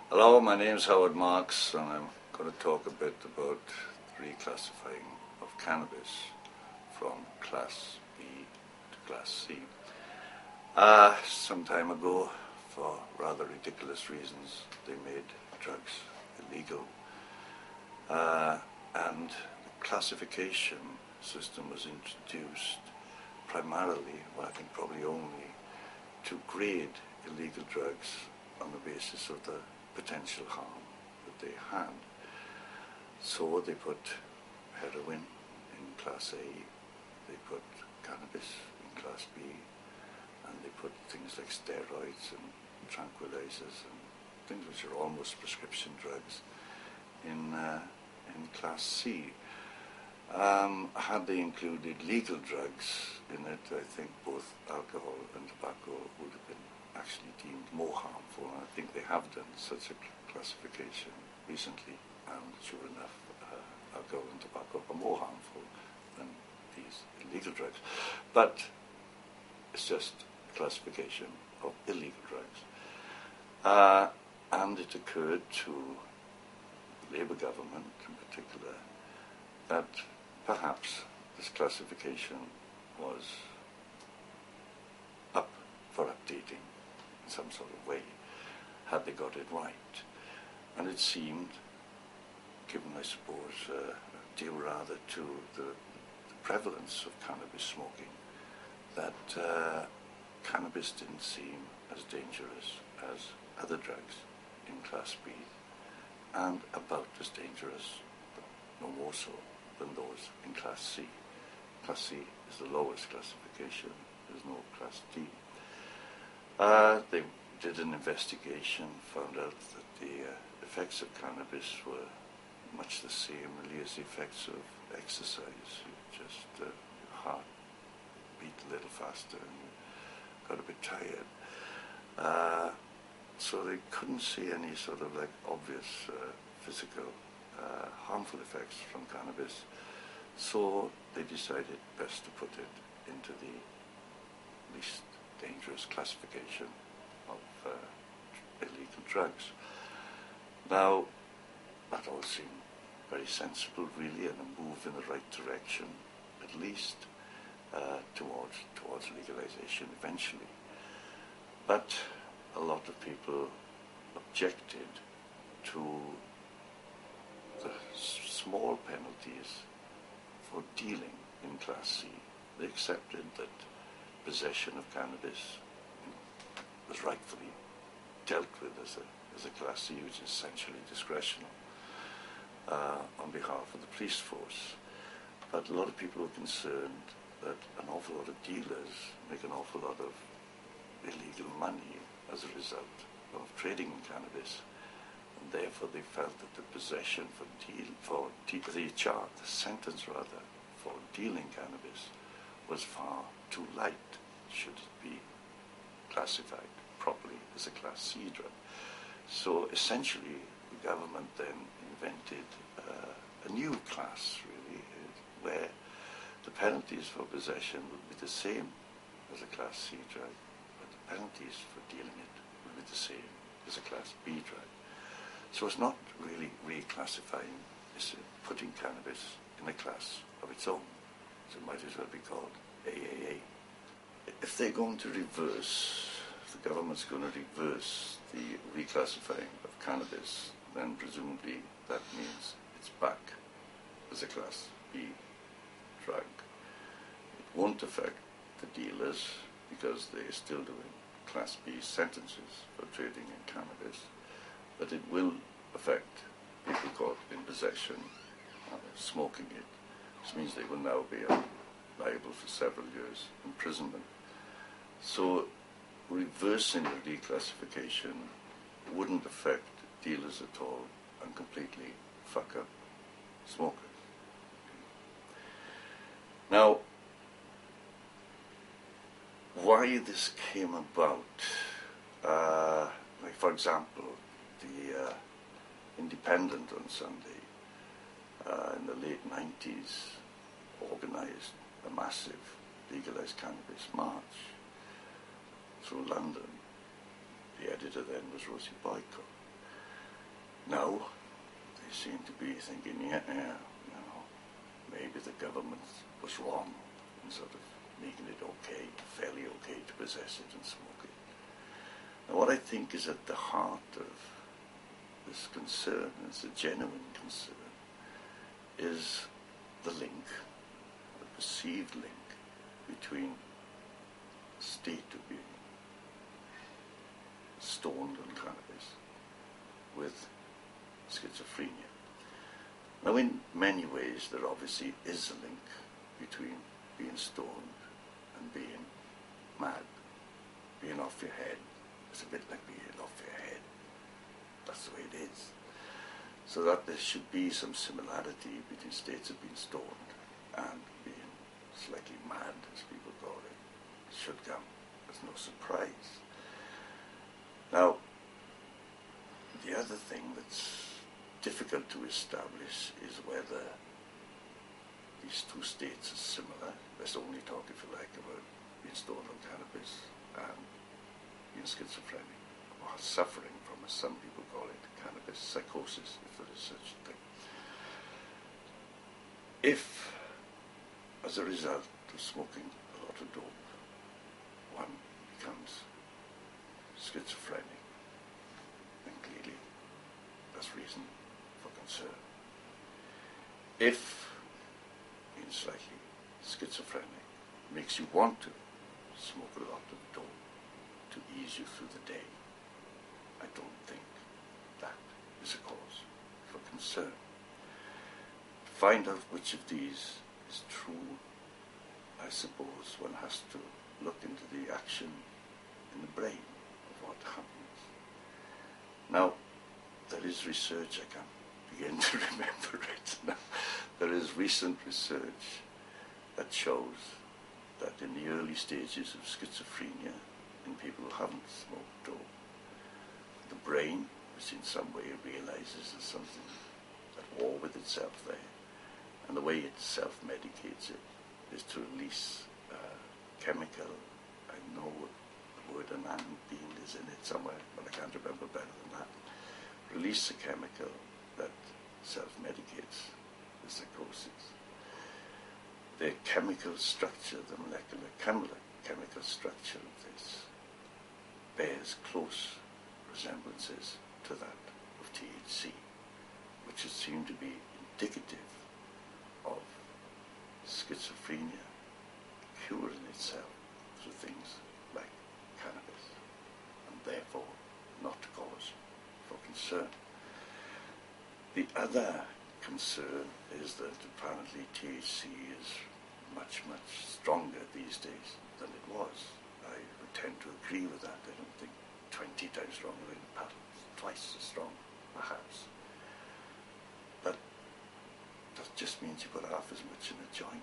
Hello, my name is Howard Marks, and I'm going to talk a bit about reclassifying of cannabis from Class B to Class C. Some time ago, for rather ridiculous reasons, they made drugs illegal, and the classification system was introduced primarily, well, I think probably only, to grade illegal drugs on the basis of the potential harm that they had. So they put heroin in Class A, they put cannabis in Class B, and they put things like steroids and tranquilizers and things which are almost prescription drugs in Class C. Had they included legal drugs in it, I think both alcohol and tobacco would have been actually deemed more harmful, and I think they have done such a classification recently, and sure enough, alcohol and tobacco are more harmful than these illegal drugs. But it's just a classification of illegal drugs. And it occurred to the Labour government in particular that perhaps this classification was up for updating in some sort of way, had they got it right. And it seemed, given I suppose due rather to the prevalence of cannabis smoking, that cannabis didn't seem as dangerous as other drugs in Class B, and about as dangerous, no more so, than those in Class C. Class C is the lowest classification, there's no Class D. They did an investigation, found out that the effects of cannabis were much the same really as the effects of exercise. Your heart beat a little faster and you got a bit tired. So they couldn't see any sort of like obvious physical harmful effects from cannabis. So they decided best to put it into the least dangerous classification of illegal drugs. Now, that all seemed very sensible really, and a move in the right direction, at least towards legalization eventually. But a lot of people objected to the small penalties for dealing in Class C. They accepted that possession of cannabis was rightfully dealt with as a Class C, which is essentially discretional on behalf of the police force. But a lot of people were concerned that an awful lot of dealers make an awful lot of illegal money as a result of trading in cannabis, and therefore they felt that the possession the sentence rather for dealing cannabis was far too light, should it be classified properly as a Class C drug. So essentially the government then invented a new class really, where the penalties for possession would be the same as a Class C drug, but the penalties for dealing it would be the same as a Class B drug. So it's not really reclassifying, it's putting cannabis in a class of its own. So it might as well be called AAA. If they're going to reverse, if the government's going to reverse the reclassifying of cannabis, then presumably that means it's back as a Class B drug. It won't affect the dealers because they're still doing Class B sentences for trading in cannabis, but it will affect people caught in possession smoking it, which means they will now be liable for several years imprisonment. So reversing the reclassification wouldn't affect dealers at all and completely fuck up smokers. Now, why this came about, like for example, the Independent on Sunday in the late 90s organised a massive legalised cannabis march through London. The editor then was Rosie Boycott. Now they seem to be thinking, maybe the government was wrong in sort of making it okay, fairly okay to possess it and smoke it. Now what I think is at the heart of this concern, it's a genuine concern, is the link, the perceived link between a state of being stoned on cannabis with schizophrenia. Now in many ways there obviously is a link between being stoned and being mad. Being off your head is a bit like being off your head. That's the way it is. So that there should be some similarity between states of being stoned and being slightly mad, as people call it, should come. There's no surprise. Now, the other thing that's difficult to establish is whether these two states are similar. Let's only talk, if you like, about being stoned on cannabis and being schizophrenic, or suffering from, as some people call it, cannabis psychosis, if there is such a thing. If, as a result of smoking a lot of dope, one becomes schizophrenic, then clearly that's reason for concern. If being slightly schizophrenic makes you want to smoke a lot of dope to ease you through the day, I don't think that is a cause for concern. To find out which of these is true, I suppose one has to look into the action in the brain of what happens. Now, there is research, I can't begin to remember it now. There is recent research that shows that in the early stages of schizophrenia, in people who haven't smoked dope, the brain, which in some way realizes there's something at war with itself there, and the way it self-medicates it is to release a chemical. I know the word anandine is in it somewhere, but I can't remember better than that. Release a chemical that self-medicates the psychosis. The chemical structure, the molecular chemical structure of this bears close resemblances to that of THC, which is seen to be indicative of schizophrenia curing itself through things like cannabis, and therefore not a cause for concern. The other concern is that apparently THC is much, much stronger these days than it was. I would tend to agree with that. I don't think 20 times stronger in the paddles, twice as strong, perhaps. But that just means you put half as much in a joint.